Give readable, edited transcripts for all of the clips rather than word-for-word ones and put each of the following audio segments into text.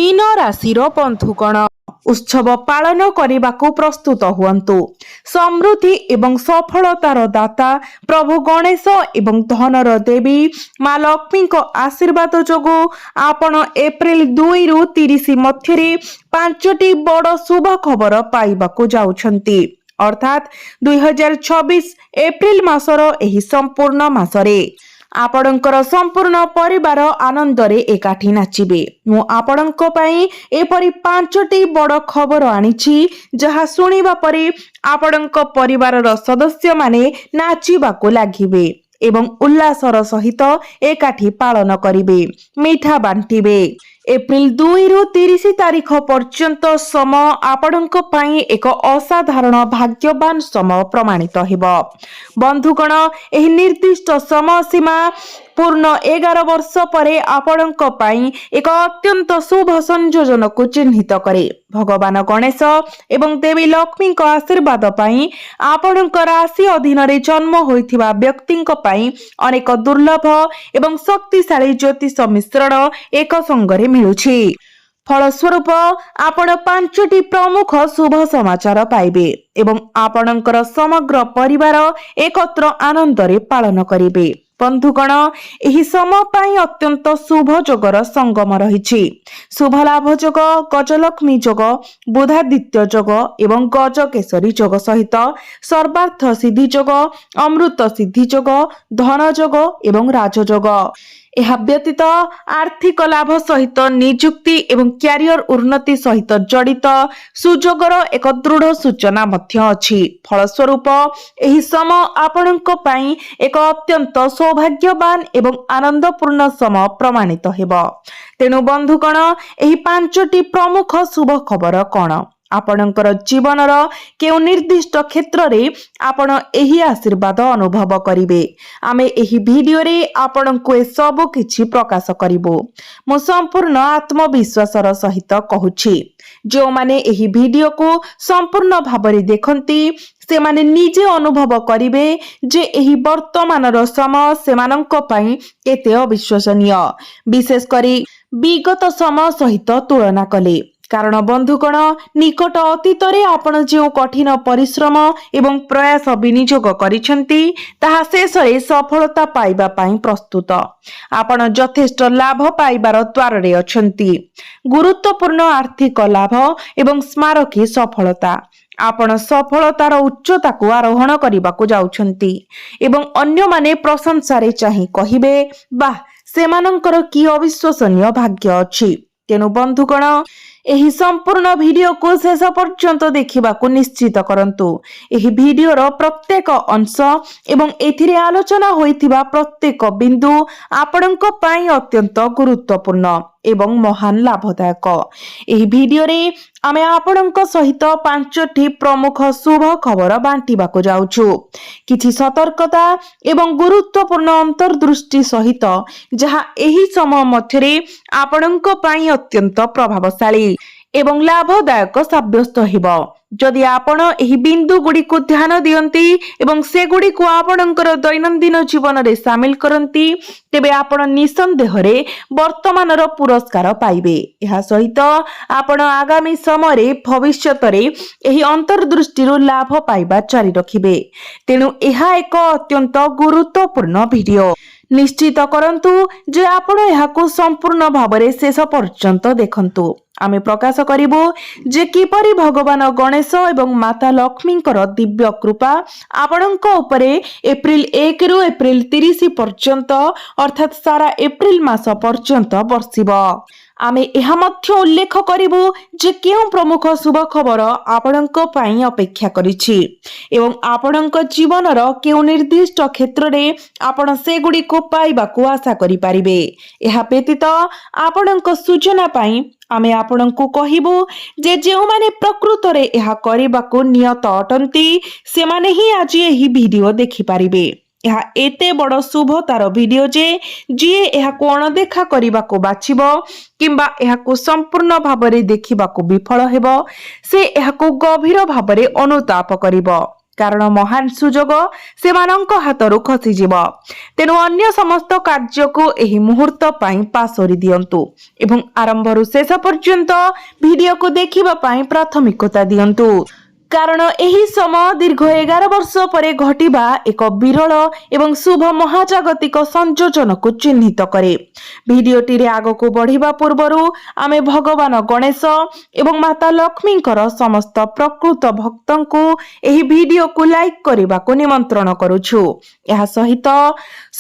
Mean राशि बंधुगण उत्सव पालन करने को प्रस्तुत हुअन्तु। समृद्धि एवं सफलतार दाता प्रभु गणेश एवं धनर देवी माँ लक्ष्मी आशीर्वाद जोगु आपण एप्रिल 2 रु 30 मध्य 5टी बड़ शुभ खबर पाइबाकु जाउछन्ति। अर्थात 2026 एप्रिल मासर एही संपूर्ण मासरे आपणकर संपूर्ण परिवार आनंदरे एकाठी नाचिबे। मु आपणक पई एपरि 5टी बड़ खबर आनिछि जहा सुनिबा परे आपणक परिवारर सदस्य माने नाचिबाको लागिबे एवं उल्लासर सहित एकाठी पालन करिबे, मिठा बांटिबे। एप्रिल 2 रु 30 तारीख पर्यंत समय आपणक पई एक असाधारण भाग्यवान समय प्रमाणित हेबो। बंधुगण, एही निर्दिष्ट समय सीमा पूर्ण 11 वर्ष परे आपणक पई एक अत्यंत शुभ संयोजन को चिन्हित करे। भगवान गणेश एवं देवी लक्ष्मी को आशीर्वाद पई आपणक राशि अधीन रे जन्म होइथिबा व्यक्तिंक पई अनेक दुर्लभ एवं शक्तिशाली ज्योतिष मिश्रण एक संगरे मिलुछि। फलस्वरूप आपण 5टी प्रमुख शुभ समाचार पाइबे एवं आपणकर समग्र परिवार एकत्र आनंदरे पालन करिबे। बंधुगण, एही समय पाई अत्यंत शुभ जोगर संगम रहिछि। शुभ लाभ जोग, गजलक्ष्मी जोग, बुधादित्य जोग एवं गजकेशरी जोग सहित सर्वार्थ सिद्धि जोग, अमृत सिद्धि जोग, धन जोग एवं राजयोग। यह व्यतीत आर्थिक लाभ सहित नियुक्ति एवं क्यारियर उन्नति सहित जड़ित सुजोगर एक दृढ़ सूचना मध्य अछि। फलस्वरूप एही समय आपणक पई एक अत्यंत सौभाग्यवान एवं आनंदपूर्ण समय प्रमाणित हेबो। तेणु बंधुगण, एही 5टी प्रमुख शुभ खबर कौन? आपणकर जीवनर केउ निर्दिष्ट क्षेत्र रे आपण एही आशीर्वाद अनुभव करिवे। आमे एही वीडियो रे आपणको ए सब किछि प्रकाश करिवो। मो संपूर्ण आत्मविश्वासर सहित कहूछि, जो माने एही वीडियो को संपूर्ण भाबरे देखंती से माने निजे अनुभव करिवे जे एही वर्तमानर समय सेमानंक पई केते अविश्वसनीय, विशेष करी विगत समय सहित तुलना कले। कारण बंधुगण, निकट अतीत रे आपण जे कठिन परिश्रम एवं प्रयास विनियोग करिसेंती ताहा शेषरे सफलता पाइबा पई प्रस्तुत। आपण यथेष्ट लाभ पाइबार द्वार रे अछंती। गुरुत्वपूर्ण आर्थिक लाभ एवं स्मारकी सफलता। आपण सफलतार उच्चता को आरोहण करबाकू जाउछंती एवं अन्य माने प्रशंसा रे चाहि कहिबे, वाह सेमानंकर की अविश्वसनीय भाग्य अछि। तेनु बंधुगण, एही संपूर्ण वीडियो को शेष पर्यंत देखिबा को निश्चित करंतु। एही वीडियोर प्रत्येक अंश एवं एथिरे आलोचना होइथिबा प्रत्येक बिंदु आपणक पई अत्यंत गुरुत्वपूर्ण एवं महान लाभदायक। एही वीडियो रे आमे आपणक सहित 5टी प्रमुख शुभ खबर बांटिबा को जाउछु। किछि सतर्कता एवं गुरुत्वपूर्ण अंतर्दृष्टि सहित जहा एही समय मध्यरे आपणक पई अत्यंत प्रभावशाली एवं लाभदायक साब्यस्त हेबो। जदि आपण एही बिंदु गुडी को ध्यान दियंती एवं से गुडी को आपणकर दैनंदिन जीवन रे शामिल करंती, तेबे आपण निसंदेह रे वर्तमानर पुरस्कार पाइबे। एहा सहित आपण आगामी समय रे भविष्यत रे एही अंतर्दृष्टि रो लाभ पाइबा जारी रखिबे। तेनु एहा एक अत्यंत गुरुत्वपूर्ण वीडियो। निश्चित करंतु जे आपण एहाको संपूर्ण भाबरे शेष पर्यंत देखंतु। आमे प्रकाश करिबो जे किपरि भगवान गणेश एवं माता लक्ष्मींकर दिव्य कृपा आपणक उपरे एप्रिल 1 रु एप्रिल 30 पर्यंत अर्थात सारा एप्रिल मास पर्यंत बर्षिबो। आमे एहा मध्य उल्लेख करिबो जे केउ प्रमुख शुभ खबर आपणक पई अपेक्षा करिछि एवं आपणक जीवनर केउ निर्दिष्ट क्षेत्र रे आपण से गुडी को पाइबा को आशा करि परिबे। एहा व्यतीत आपणक सूचना पई आमे आपणको कहिबो जे जेउ माने प्रकृत रे एहा करिबाको नियत अटंती से माने ही आज एही वीडियो देखि परिबे। एहा एते बड़ शुभतार वीडियो जे जिए एहा कोन देखा करिबाको बाछिबो किंबा एहाको संपूर्ण भाबरे देखिबाको विफल हेबो, से एहाको गभीर भाबरे अनुताप करिबो। କାରଣ ମହାନ ସୁଯୋଗ ସେମାନଙ୍କ ହାତରୁ ଖସିଯିବ। ତେଣୁ ଅନ୍ୟ ସମସ୍ତ କାର୍ଯ୍ୟକୁ ଏହି ମୁହୂର୍ତ୍ତ ପାଇଁ ପାସୋରି ଦିଅନ୍ତୁ ଏବଂ ଆରମ୍ଭରୁ ଶେଷ ପର୍ଯ୍ୟନ୍ତ ଭିଡିଓକୁ ଦେଖିବା ପାଇଁ ପ୍ରାଥମିକତା ଦିଅନ୍ତୁ। କାରଣ ଏହି ସମୟ ଦୀର୍ଘ 11 ବର୍ଷ ପରେ ଘଟିବା ଏକ ବିରଳ ଏବଂ ଶୁଭ ମହାଜାଗତିକ ସଂଯୋଜନକୁ ଚିହ୍ନିତ କରେ। ଭିଡିଓଟିରେ ଆଗକୁ ବଢିବା ପୂର୍ବରୁ ଆମେ ଭଗବାନ ଗଣେଶ ଏବଂ ମାତା ଲକ୍ଷ୍ମୀଙ୍କର ସମସ୍ତ ପ୍ରକୃତ ଭକ୍ତଙ୍କୁ ଏହି ଭିଡିଓକୁ ଲାଇକ୍ କରିବାକୁ ନିମନ୍ତ୍ରଣ କରୁଛୁ। ଏହା ସହିତ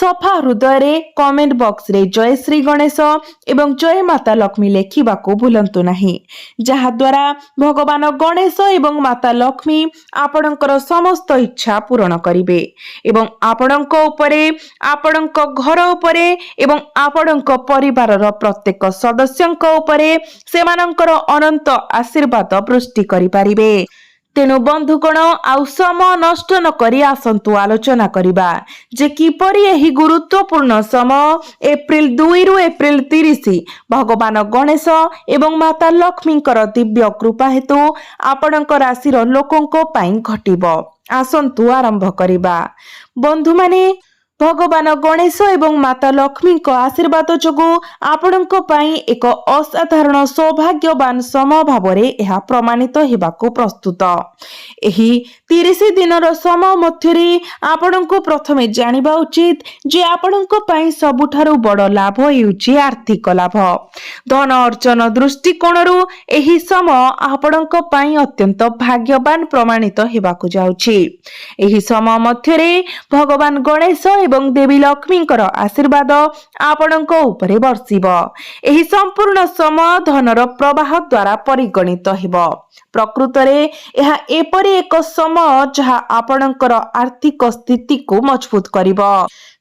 ସଫା ହୃଦୟରେ କମେଣ୍ଟ ବକ୍ସରେ ଜୟ ଶ୍ରୀ ଗଣେଶ ଏବଂ ଜୟ ମାତା ଲକ୍ଷ୍ମୀ ଲେଖିବାକୁ ଭୁଲନ୍ତୁ ନାହିଁ, ଯାହାଦ୍ୱାରା ଭଗବାନ ଗଣେଶ ଏବଂ ମାତା ଲକ୍ଷ୍ମୀ ଆପଣଙ୍କର ସମସ୍ତ ଇଚ୍ଛା ପୂରଣ କରିବେ ଏବଂ ଆପଣଙ୍କ ଉପରେ, ଆପଣଙ୍କ ଘର ଉପରେ ଏବଂ ଆପଣଙ୍କ ପରିବାରର ପ୍ରତ୍ୟେକ ସଦସ୍ୟଙ୍କ ଉପରେ ସେମାନଙ୍କର ଅନନ୍ତ ଆଶୀର୍ବାଦ ବୃଷ୍ଟି କରିପାରିବେ। ତେଣୁ ବନ୍ଧୁଗଣ, ଆଉ ସମୟ ନଷ୍ଟ ନକରି ଆସନ୍ତୁ ଆଲୋଚନା କରିବା ଯେ କିପରି ଏହି ଗୁରୁତ୍ୱପୂର୍ଣ୍ଣ ସମୟ ଏପ୍ରିଲ 2ରୁ ଏପ୍ରିଲ 30 ଭଗବାନ ଗଣେଶ ଏବଂ ମାତା ଲକ୍ଷ୍ମୀଙ୍କର ଦିବ୍ୟ କୃପା ହେତୁ ଆପଣଙ୍କ ରାଶିର ଲୋକଙ୍କ ପାଇଁ ଘଟିବ। ଆସନ୍ତୁ ଆରମ୍ଭ କରିବା। ବନ୍ଧୁମାନେ, ଭଗବାନ ଗଣେଶ ଏବଂ ମାତା ଲକ୍ଷ୍ମୀଙ୍କ ଆଶୀର୍ବାଦ ଯୋଗୁଁ ଆପଣଙ୍କ ପାଇଁ ଏକ ଅସାଧାରଣ ସୌଭାଗ୍ୟବାନ ସମୟ ଭାବରେ ଏହା ପ୍ରମାଣିତ ହେବାକୁ ପ୍ରସ୍ତୁତ। ଏହି 30 ଦିନର ସମୟ ମଧ୍ୟରେ ଆପଣଙ୍କୁ ପ୍ରଥମେ ଜାଣିବା ଉଚିତ ଯେ ଆପଣଙ୍କ ପାଇଁ ସବୁଠାରୁ ବଡ଼ ଲାଭ ହେଉଛି ଆର୍ଥିକ ଲାଭ। ଧନ ଅର୍ଜନ ଦୃଷ୍ଟିକୋଣରୁ ଏହି ସମୟ ଆପଣଙ୍କ ପାଇଁ ଅତ୍ୟନ୍ତ ଭାଗ୍ୟବାନ ପ୍ରମାଣିତ ହେବାକୁ ଯାଉଛି। ଏହି ସମୟ ମଧ୍ୟରେ ଭଗବାନ ଗଣେଶ ଏବଂ ଦେବୀ ଲକ୍ଷ୍ମୀଙ୍କର ଆଶୀର୍ବାଦ ଆପଣଙ୍କ ଉପରେ ବର୍ଷିବ। ଏହି ସମ୍ପୂର୍ଣ୍ଣ ସମୟ ଧନର ପ୍ରବାହ ଦ୍ୱାରା ପରିଗଣିତ ହେବ। ପ୍ରକୃତରେ ଏହା ଏପରି ଏକ ସମୟ ଯାହା ଆପଣଙ୍କର ଆର୍ଥିକ ସ୍ଥିତିକୁ ମଜବୁତ କରିବ।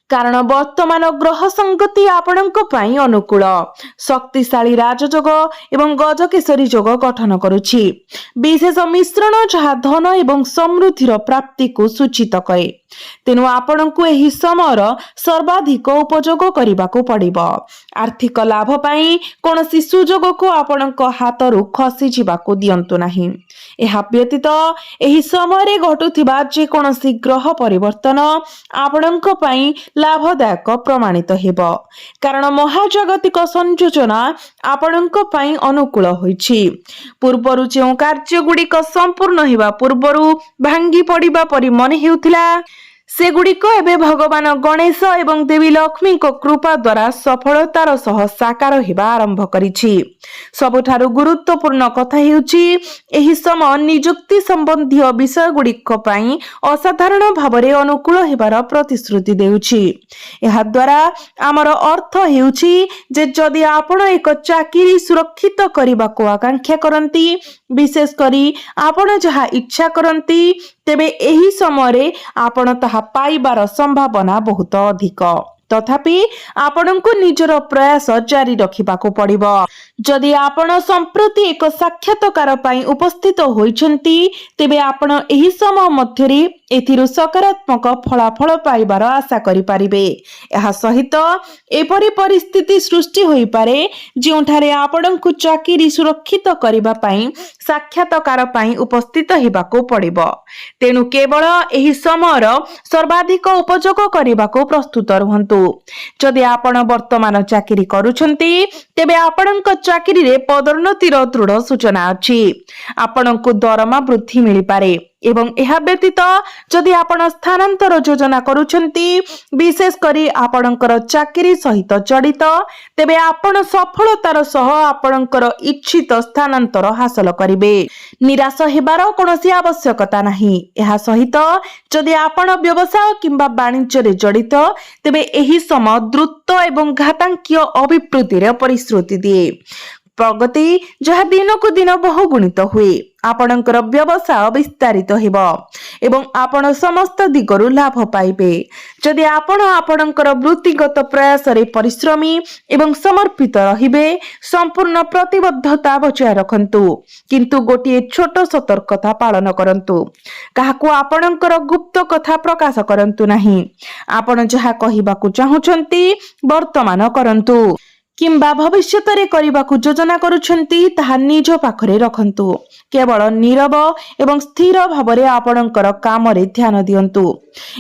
କାରଣ ବର୍ତ୍ତମାନ ଗ୍ରହ ସଂଗତି ଆପଣଙ୍କ ପାଇଁ ଅନୁକୂଳ। ଶକ୍ତିଶାଳୀ ରାଜଯୋଗ ଏବଂ ଗଜକେଶରୀ ଯୋଗ ଗଠନ କରୁଛି, ବିଶେଷ ମିଶ୍ରଣ ଯାହା ଧନ ଏବଂ ସମୃଦ୍ଧିର ପ୍ରାପ୍ତିକୁ ସୂଚିତ କରେ। ତେଣୁ ଆପଣଙ୍କୁ ଏହି ସମୟର ସର୍ବାଧିକ ଉପଯୋଗ କରିବାକୁ ପଡ଼ିବ। ଆର୍ଥିକ ଲାଭ ପାଇଁ କୌଣସି ସୁଯୋଗକୁ ଆପଣଙ୍କ ହାତରୁ ଖସିଯିବାକୁ ଦିଅନ୍ତୁ ନାହିଁ। ଏହା ବ୍ୟତୀତ ଏହି ସମୟରେ ଘଟୁଥିବା ଯେକୌଣସି ଗ୍ରହ ପରିବର୍ତ୍ତନ ଆପଣଙ୍କ ପାଇଁ ଲାଭଦାୟକ ପ୍ରମାଣିତ ହେବ, କାରଣ ମହାଜାଗତିକ ସଂଯୋଜନା ଆପଣଙ୍କ ପାଇଁ ଅନୁକୂଳ ହୋଇଛି। ପୂର୍ବରୁ ଯେଉଁ କାର୍ଯ୍ୟଗୁଡ଼ିକ ସମ୍ପୂର୍ଣ୍ଣ ହେବା ପୂର୍ବରୁ ଭାଙ୍ଗି ପଡ଼ିବା ପରି ମନେ ହେଉଥିଲା, ସେଗୁଡ଼ିକ ଏବେ ଭଗବାନ ଗଣେଶ ଏବଂ ଦେବୀ ଲକ୍ଷ୍ମୀଙ୍କ କୃପା ଦ୍ୱାରା ସଫଳତାର ସହ ସାକାର ହେବା ଆରମ୍ଭ କରିଛି। ସବୁଠାରୁ ଗୁରୁତ୍ୱପୂର୍ଣ୍ଣ କଥା ହେଉଛି ଏହି ସମୟ ନିଯୁକ୍ତି ସମ୍ବନ୍ଧୀୟ ବିଷୟଗୁଡ଼ିକ ପାଇଁ ଅସାଧାରଣ ଭାବରେ ଅନୁକୂଳ ହେବାର ପ୍ରତିଶ୍ରୁତି ଦେଉଛି। ଏହାଦ୍ୱାରା ଆମର ଅର୍ଥ ହେଉଛି ଯେ ଯଦି ଆପଣ ଏକ ଚାକିରି ସୁରକ୍ଷିତ କରିବାକୁ ଆକାଂକ୍ଷା କରନ୍ତି, ବିଶେଷ କରି ଆପଣ ଯାହା ଇଚ୍ଛା କରନ୍ତି, ତେବେ ଏହି ସମୟରେ ଆପଣ ତାହା ପାଇବାର ସମ୍ଭାବନା ବହୁତ ଅଧିକ। ତଥାପି ଆପଣଙ୍କୁ ନିଜର ପ୍ରୟାସ ଜାରି ରଖିବାକୁ ପଡ଼ିବ। ଯଦି ଆପଣ ସମ୍ପ୍ରତି ଏକ ସାକ୍ଷାତକାର ପାଇଁ ଉପସ୍ଥିତ ହୋଇଛନ୍ତି, ତେବେ ଆପଣ ଏହି ସମୟ ମଧ୍ୟରେ ଏଥିରୁ ସକାରାତ୍ମକ ଫଳାଫଳ ପାଇବାର ଆଶା କରିପାରିବେ। ଏହା ସହିତ ଏପରି ପରିସ୍ଥିତି ସୃଷ୍ଟି ହୋଇପାରେ ଯେଉଁଠାରେ ଆପଣଙ୍କୁ ଚାକିରି ସୁରକ୍ଷିତ କରିବା ପାଇଁ ସାକ୍ଷାତକାର ପାଇଁ ଉପସ୍ଥିତ ହେବାକୁ ପଡ଼ିବ। ତେଣୁ କେବଳ ଏହି ସମୟର ସର୍ବାଧିକ ଉପଯୋଗ କରିବାକୁ ପ୍ରସ୍ତୁତ ରୁହନ୍ତୁ। ଯଦି ଆପଣ ବର୍ତ୍ତମାନ ଚାକିରି କରୁଛନ୍ତି, ତେବେ ଆପଣଙ୍କ ଚାକିରିରେ ପଦୋନ୍ନତିର ଦୃଢ଼ ସୂଚନା ଅଛି। ଆପଣଙ୍କୁ ଦରମା ବୃଦ୍ଧି ମିଳିପାରେ ଏବଂ ଏହା ବ୍ୟତୀତ ଯଦି ଆପଣ ସ୍ଥାନାନ୍ତର ଯୋଜନା କରୁଛନ୍ତି, ବିଶେଷ କରି ଆପଣଙ୍କର ଚାକିରି ସହିତ ଜଡ଼ିତ, ତେବେ ଆପଣ ସଫଳତାର ସହ ଆପଣଙ୍କର ଇଚ୍ଛିତ ସ୍ଥାନାନ୍ତର ହାସଲ କରିବେ। ନିରାଶ ହେବାର କୌଣସି ଆବଶ୍ୟକତା ନାହିଁ। ଏହା ସହିତ ଯଦି ଆପଣ ବ୍ୟବସାୟ କିମ୍ବା ବାଣିଜ୍ୟରେ ଜଡ଼ିତ, ତେବେ ଏହି ସମୟ ଦ୍ରୁତ ଏବଂ ଘାତାଙ୍କିୟ ଅଭିବୃଦ୍ଧିର ପରିଶ୍ରୁତି ଦିଏ। ପ୍ରଗତି ଯାହା ଦିନକୁ ଦିନ ବହୁଗୁଣିତ ହୁଏ। ଆପଣଙ୍କର ବ୍ୟବସାୟ ବିସ୍ତାରିତ ହେବ ଏବଂ ଆପଣ ସମସ୍ତ ଦିଗରୁ ଲାଭ ପାଇବେ। ଯଦି ଆପଣ ଆପଣଙ୍କର ବୃତ୍ତିଗତ ପ୍ରୟାସରେ ପରିଶ୍ରମୀ ଏବଂ ସମର୍ପିତ ରହିବେ, ସମ୍ପୂର୍ଣ୍ଣ ପ୍ରତିବଦ୍ଧତା ବଜାୟ ରଖନ୍ତୁ, କିନ୍ତୁ ଗୋଟିଏ ଛୋଟ ସତର୍କତା ପାଳନ କରନ୍ତୁ। କାହାକୁ ଆପଣଙ୍କର ଗୁପ୍ତ କଥା ପ୍ରକାଶ କରନ୍ତୁ ନାହିଁ। ଆପଣ ଯାହା କହିବାକୁ ଚାହୁଁଛନ୍ତି ବର୍ତ୍ତମାନ କରନ୍ତୁ, किंबा भविष्यतरे करबाकू योजना करुछंती ताहा निज पाखरे रखंतु। केवल नीरव एवं स्थिर भावरे आपणकर कामरे ध्यान दियंतु।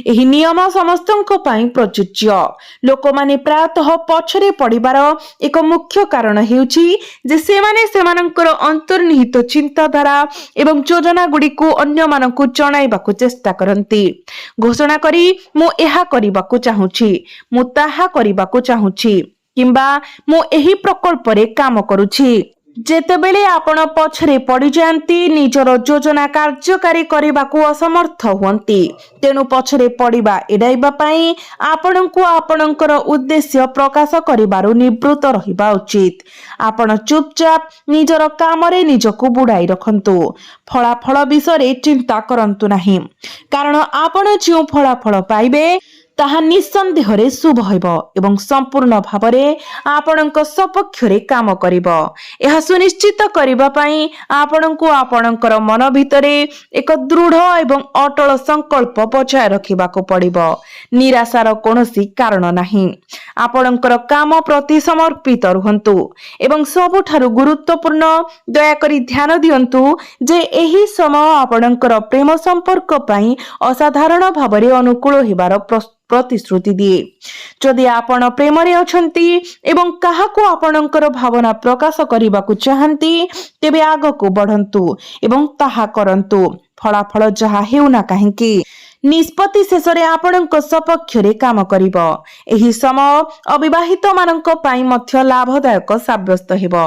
एही नियम समस्तंक पई प्रযোज्य। लोकमाने प्रायतः पछरे पड़िबार एक मुख्य कारण हेउची जे सेमाने सेमानंकर अंतर्निहित चिंताधारा एवं योजना गुडी को अन्य मानकु जणाइबाकू चेष्टा करंती। घोषणा करी मु एहा करिबाकू चाहूची, मु ताहा करिबाकू चाहूची, किंबा मु एही प्रकल्प रे काम करूची। जेतेबेले आपण पछरे पड़ी जांती निजर योजना कार्यकारी करबाकू असमर्थ हुअंती। तेणु पछरे पड़िबा एडाइबा पई आपणकू आपणकर उद्देश्य प्रकाश करिबारु निवृत्त रहिबा उचित। आपण चुपचाप निजर कामरे निजकू बुड़ाई रखंतु। फलाफल विषय चिंता करंतु नाही, कारण आपण जो फलाफल पाइबे ताहा निसंदेहरे शुभ होइबो एवं संपूर्ण भावरे आपणक सपक्षरे काम करिबो। एहा सुनिश्चित करिबा पई आपणकू आपणकर मन भितरे एक दृढ़ एवं अटल संकल्प बचाय रखिबाकू पड़िबो। निराशार कोनोसी कारण नाही। आपणकर काम प्रति समर्पित रुहंतु एवं सबुठारु गुरुत्वपूर्ण दया करी ध्यान दियंतु जे एही समय आपणकर प्रेम संपर्क पई असाधारण भावरे अनुकूल हेबार प्रतिश्रुति दिए। जदि आपण प्रेम रे अछंती एवं काहाको आपणकर भावना प्रकाश करिबाकू चाहंती तेबे आगको बढ़ंतु एवं ताहा करंतु। फलाफल जहा हेउना काहेकि निष्पत्ति शेषरे आपणक सपक्षरे काम करिबो। एही समय अविवाहित मानक पई मध्य लाभदायक साब्यस्त हेबो।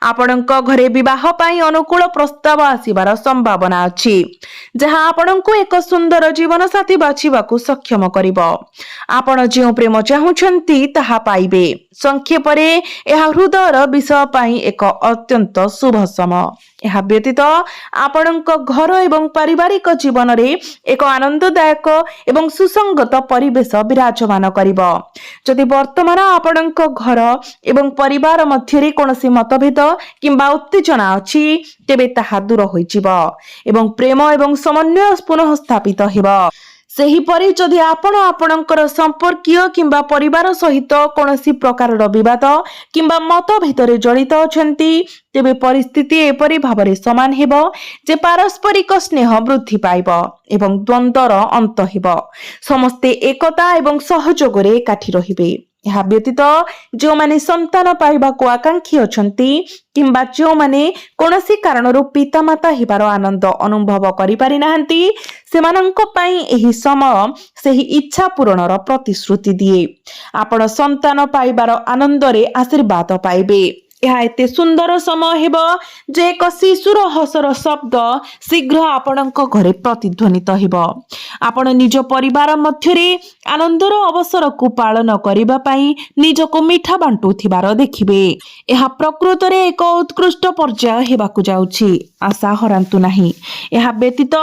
आपणक घरे विवाह पई अनुकूल प्रस्ताव आसीबार संभावना अछि, जहा आपणकू एक सुंदर जीवन साथी बाछिबाकू सक्षम करिबो। आपण जे प्रेम चाहुछंती ताहा पाइबे। संक्षेपरे एहा हृदयर विषय पई एक अत्यंत शुभ समय। एहा व्यतीत आपणक घर एवं पारिवारिक जीवन रे एक आनंददायक एवं सुसंगत परिवेश विराजमान करिबो। जदि वर्तमान आपणक घर एवं परिवार मध्यरे कोनोसी मतभेद किंबा उत्तेजना अछि तेबे ताहा दूर होइजिबो एवं प्रेम एवं समन्वय पुनः स्थापित हेबो। सेही परि जदि आपण आपणकर संपर्कीय किंबा परिवार सहित कोनोसी प्रकार विवाद किंबा मतभेदरे जड़ित अछंती तेबे परिस्थिति एपरि भावरे समान हेबो जे पारस्परिक स्नेह वृद्धि पाइबो एवं द्वंद्वर अंत हेबो। समस्ते एकता एवं सहयोगरे एकाठी रहिबे। ଏହା ବ୍ୟତୀତ ଯେଉଁମାନେ ସନ୍ତାନ ପାଇବାକୁ ଆକାଂକ୍ଷୀ ଅଛନ୍ତି କିମ୍ବା ଯେଉଁମାନେ କୌଣସି କାରଣରୁ ପିତାମାତା ହେବାର ଆନନ୍ଦ ଅନୁଭବ କରିପାରି ନାହାନ୍ତି ସେମାନଙ୍କ ପାଇଁ ଏହି ସମୟ ସେହି ଇଚ୍ଛା ପୂରଣର ପ୍ରତିଶ୍ରୁତି ଦିଏ। ଆପଣ ସନ୍ତାନ ପାଇବାର ଆନନ୍ଦରେ ଆଶୀର୍ବାଦ ପାଇବେ। ଏହା ଏତେ ସୁନ୍ଦର ସମୟ ହେବ ଯେ ଏକ ଶିଶୁର ହସର ଶବ୍ଦ ଶୀଘ୍ର ଆପଣଙ୍କ ଘରେ ପ୍ରତିଧ୍ୱନିତ ହେବ। ଆପଣ ନିଜ ପରିବାର ମଧ୍ୟରେ ଆନନ୍ଦର ଅବସରକୁ ପାଳନ କରିବା ପାଇଁ ନିଜକୁ ମିଠା ବାଣ୍ଟୁଥିବାର ଦେଖିବେ। ଏହା ପ୍ରକୃତରେ ଏକ ଉତ୍କୃଷ୍ଟ ପର୍ଯ୍ୟାୟ ହେବାକୁ ଯାଉଛି। ଆଶା ହରାନ୍ତୁ ନାହିଁ। ଏହା ବ୍ୟତୀତ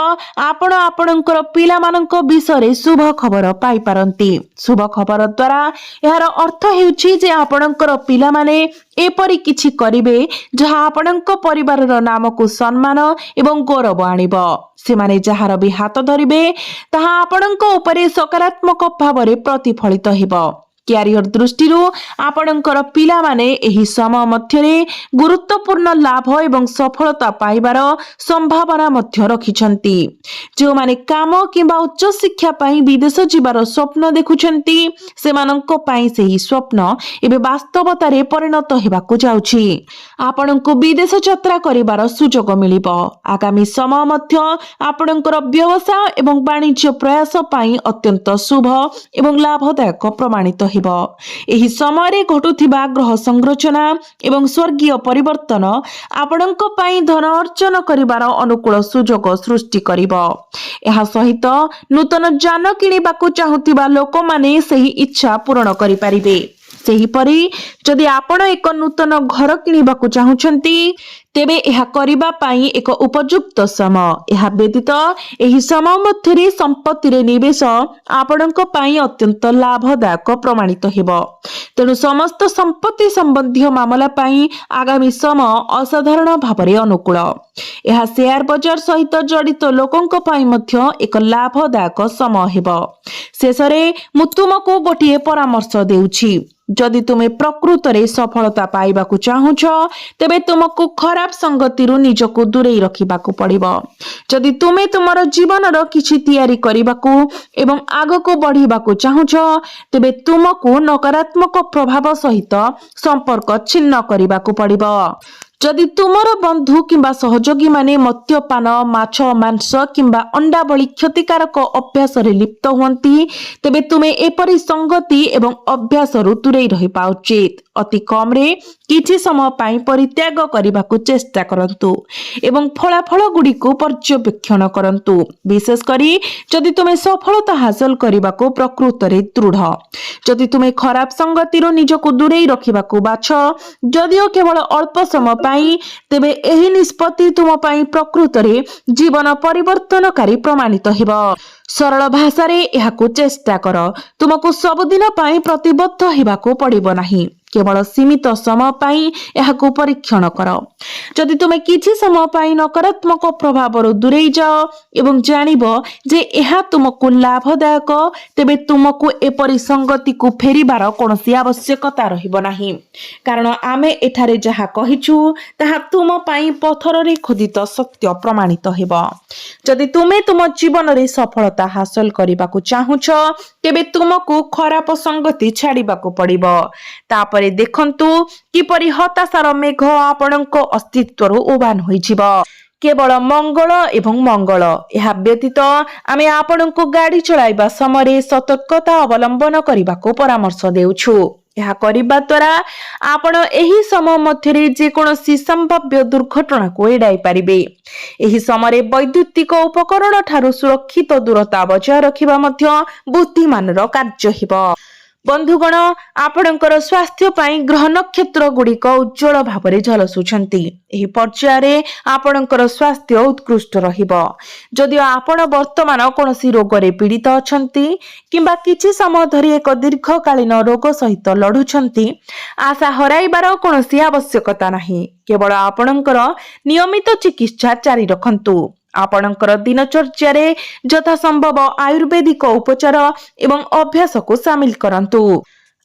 ଆପଣ ଆପଣଙ୍କର ପିଲାମାନଙ୍କ ବିଷୟରେ ଶୁଭ ଖବର ପାଇପାରନ୍ତି। ଶୁଭ ଖବର ଦ୍ୱାରା ଏହାର ଅର୍ଥ ହେଉଛି ଯେ ଆପଣଙ୍କର ପିଲାମାନେ ଏପରି କିଛି କରିବେ ଯାହା ଆପଣଙ୍କ ପରିବାରର ନାମକୁ ସମ୍ମାନ ଏବଂ ଗୌରବ ଆଣିବ। ସେମାନେ ଯାହାର ବି ହାତ ଧରିବେ ତାହା ଆପଣଙ୍କ ଉପରେ ସକାରାତ୍ମକ ଭାବରେ ପ୍ରତିଫଳିତ ହେବ। କ୍ୟାରିୟର ଦୃଷ୍ଟିରୁ ଆପଣଙ୍କର ପିଲାମାନେ ଏହି ସମୟ ମଧ୍ୟରେ ଗୁରୁତ୍ୱପୂର୍ଣ୍ଣ ଲାଭ ଏବଂ ସଫଳତା ପାଇବାର ସମ୍ଭାବନା ମଧ୍ୟ ରଖିଛନ୍ତି। ଯେଉଁମାନେ କାମ କିମ୍ବା ଉଚ୍ଚ ଶିକ୍ଷା ପାଇଁ ବିଦେଶ ଯିବାର ସ୍ୱପ୍ନ ଦେଖୁଛନ୍ତି ସେମାନଙ୍କ ପାଇଁ ସେହି ସ୍ୱପ୍ନ ଏବେ ବାସ୍ତବତାରେ ପରିଣତ ହେବାକୁ ଯାଉଛି। ଆପଣଙ୍କୁ ବିଦେଶ ଯାତ୍ରା କରିବାର ସୁଯୋଗ ମିଳିବ। ଆଗାମୀ ସମୟ ମଧ୍ୟ ଆପଣଙ୍କର ବ୍ୟବସାୟ ଏବଂ ବାଣିଜ୍ୟ ପ୍ରୟାସ ପାଇଁ ଅତ୍ୟନ୍ତ ଶୁଭ ଏବଂ ଲାଭଦାୟକ ପ୍ରମାଣିତ ହେବ। ଏହି ସମୟରେ ଘଟୁଥିବା ଗ୍ରହ ସଂରଚନା ଏବଂ ସ୍ୱର୍ଗୀୟ ପରିବର୍ତ୍ତନ ଆପଣଙ୍କ ପାଇଁ ଧନ ଅର୍ଜନ କରିବାର ଅନୁକୂଳ ସୁଯୋଗ ସୃଷ୍ଟି କରିବ। ଏହା ସହିତ ନୂତନ ଯାନ କିଣିବାକୁ ଚାହୁଁଥିବା ଲୋକମାନେ ସେହି ଇଚ୍ଛା ପୂରଣ କରିପାରିବେ। ସେହିପରି ଯଦି ଆପଣ ଏକ ନୂତନ ଘର କିଣିବାକୁ ଚାହୁଁଛନ୍ତି ତେବେ ଏହା କରିବା ପାଇଁ ଏକ ଉପଯୁକ୍ତ ସମୟ। ଏହା ବ୍ୟତୀତ ଏହି ସମୟ ମଧ୍ୟରେ ସମ୍ପତ୍ତିରେ ନିବେଶ ଆପଣଙ୍କ ପାଇଁ ଅତ୍ୟନ୍ତ ଲାଭଦାୟକ ପ୍ରମାଣିତ ହେବ। ତେଣୁ ସମସ୍ତ ସମ୍ପତ୍ତି ସମ୍ବନ୍ଧୀୟ ମାମଲା ପାଇଁ ଆଗାମୀ ସମୟ ଅସାଧାରଣ ଭାବରେ ଅନୁକୂଳ। ଏହା ସେୟାର ବଜାର ସହିତ ଜଡ଼ିତ ଲୋକଙ୍କ ପାଇଁ ମଧ୍ୟ ଏକ ଲାଭଦାୟକ ସମୟ ହେବ। ଶେଷରେ ମୁଁ ତୁମକୁ ଗୋଟିଏ ପରାମର୍ଶ ଦେଉଛି। जदि तुमे प्रकृत रे सफलता पाइबाकु चाहुछ तेबे तुमको खराब संगतिरु निजको दूरेई रखिबाकु पड़िबो। जदि तुमे तुमर जीवनर किछि तयारी करिबाकु एवं आगको बढ़िबाकु चाहुछ तेबे तुमको नकारात्मक प्रभाव सहित संपर्क छिन्न करिबाकु पड़िबो। जदि तुमर बंधु किंबा सहयोगी माने मद्यपान माछ मांस किंबा अंडा भली क्षतिकारक अभ्यास रे लिप्त हुंती तेबे तुमे एपरि संगति एवं अभ्यास रु दूरेई रहिबा उचित। अति कम रे किछि समय पाई परित्याग करिबाकु चेष्टा करंतु एवं फलाफल गुडी को पर्यवेक्षण करंतु। विशेष करी जदि तुमे सफलता हासिल करिबाकु प्रकृत रे दृढ़। जदि तुमे खराब संगति रो निजको दूरेई रखिबाकु बाछ जदिओ केवल अल्प समय पाई तेबे एही निष्पत्ति तुम पाई प्रकृत रे जीवन परिवर्तनकारी प्रमाणित हेबो। सरल भाषा रे एहाकु चेष्टा कर। तुमको सबुदिन पाई प्रतिबद्ध हेबाकु पड़िबो नाही, केवल सीमित समय पाई एहाकु परीक्षण कर। जदि तुमे किछि समय पाई नकारात्मक प्रभाव रो दूरेई जाओ एवं जानिबो जे एहा तुमको लाभदायक तेबे तुमको एपरि संगति को फेरिबार कोनोसी आवश्यकता रहिबो नाही, कारण आमे एठारे जहा कहिछु ताहा तुम पाई पत्थर रे खोदित सत्य प्रमाणित हेबो। जदि तुमे तुम जीवन रे सफलता हासिल करिबाकु चाहुछ तेबे तुमको खराब संगति छाड़िबाकु पड़िबो। तापरे देखंतु किपरि हताशार मेघ आपणको अस्तित्व उबान होइजिबो। केवल मंगल एवं मंगल यह व्यतीत आमे आपणको गाड़ी चलाइबा समय सतर्कता अवलंबन करिबाकु परामर्श देउछु। यह करिबा द्वारा आपण एही समय मध्यरे जे कोनोसी संभाव्य दुर्घटना को एडाई पारिबे। एही समय वैद्युतिक उपकरण ठारू सुरक्षित दूरता बजाय रखिबा मध्य बुद्धिमानर कार्य हेबो। बंधुगण आपणकर स्वास्थ्य पाई ग्रह नक्षत्र गुड़िक उज्जवल भाव झलसुछंती। एही पर्याୟରେ आपणकर स्वास्थ्य उत्कृष्ट रहिबो। जदिओ आपण वर्तमान कोनोसी रोग रे पीड़ित अछंती किंबा किछि समय धरि एक दीर्घकालीन रोग सहित लढुछंती आशा हराइबार कोनोसी आवश्यकता नाही। केवल आपणकर नियमित चिकित्सा जारी रखंतु। आपणकर दिनचर्या रे यथा संभव आयुर्वेदिक उपचार एवं अभ्यास को शामिल करंतु।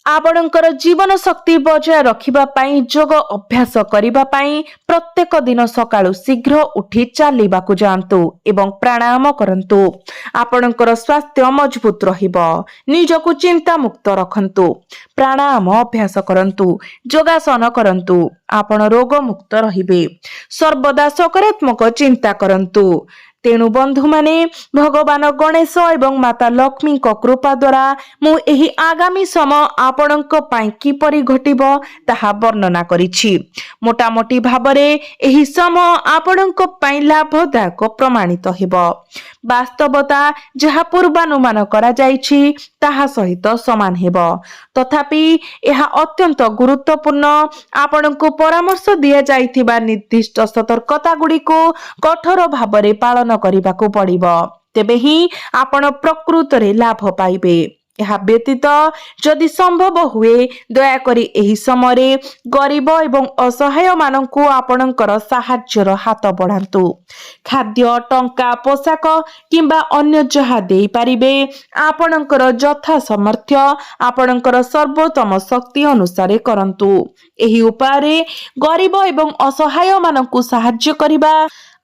आपणकर जीवन शक्ति बजाय रखिबा पाई योग अभ्यास करिबा पाई प्रत्येक दिन सकाळु शीघ्र उठी चालिबाकु जांतु एवं प्राणायाम करंतु। आपणकर स्वास्थ्य मजबूत रहिबो। निजको चिंता मुक्त रखंतु। प्राणायाम अभ्यास करंतु, योगासन करंतु। आपण रोग मुक्त रहिबे। सर्वदा सकारात्मक चिंता करंतु। तेणु बंधु माने भगवान गणेश एवं माता लक्ष्मी कृपा द्वारा मु एही आगामी समय आपणक पाई किपरि घटिबो ताहा वर्णना करिछि। मोटामोटी भाबरे एही समय आपणक पाई लाभदायक प्रमाणित हेबो। वास्तवता जहा पूर्वानुमान करा जाइछि ताहा सहित समान हेबो। तथापि यह अत्यंत गुरुत्वपूर्ण। आपणको परामर्श दिया जाइथिबा निर्दिष्ट सतर्कता गुडी को कठोर भाबरे पालन करिबाकु पड़िबो। तेबे ही आपण प्रकृत रे लाभ पाइबे। यह व्यतीत जदि संभव हुए दयाकरी एही समय गरीब एवं असहाय माननकु आपणकर साहाय्यर हाथ बढ़ांतु। खाद्य टंका पोशाक किंबा अन्य जहा देई पारिबे आपणकर यथा सामर्थ्य आपणकर सर्वोत्तम शक्ति अनुसार करंतु। एही उपाय गरीब एवं असहाय माननकु साहाय्य करिबा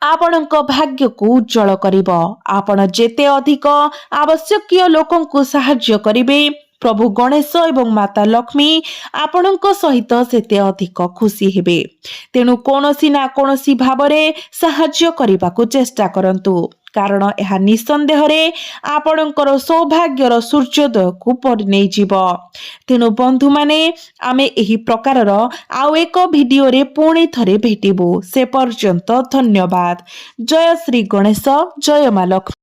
आपणक भाग्य को उज्जवल करिबो। आपण जेते अधिक आवश्यकीय लोकंकु साहाय्य करिबे प्रभु गणेश एवं माता लक्ष्मी आपणक सहित सेते अधिक खुशी हेबे। तेणु कोनोसी ना कोनोसी भाबरे साहाय्य करिबाकु चेष्टा करंतु, कारण यह निसंदेह रे आपणकर सौभाग्यर सूर्योदय को परिनै जीवो। तेणु बंधु माने आमे एही प्रकारर आउ एक भिडियो रे पुणी थरे भेटिबो। से पर्यंत धन्यवाद। जय श्री गणेश, जय मां लक्ष्मी।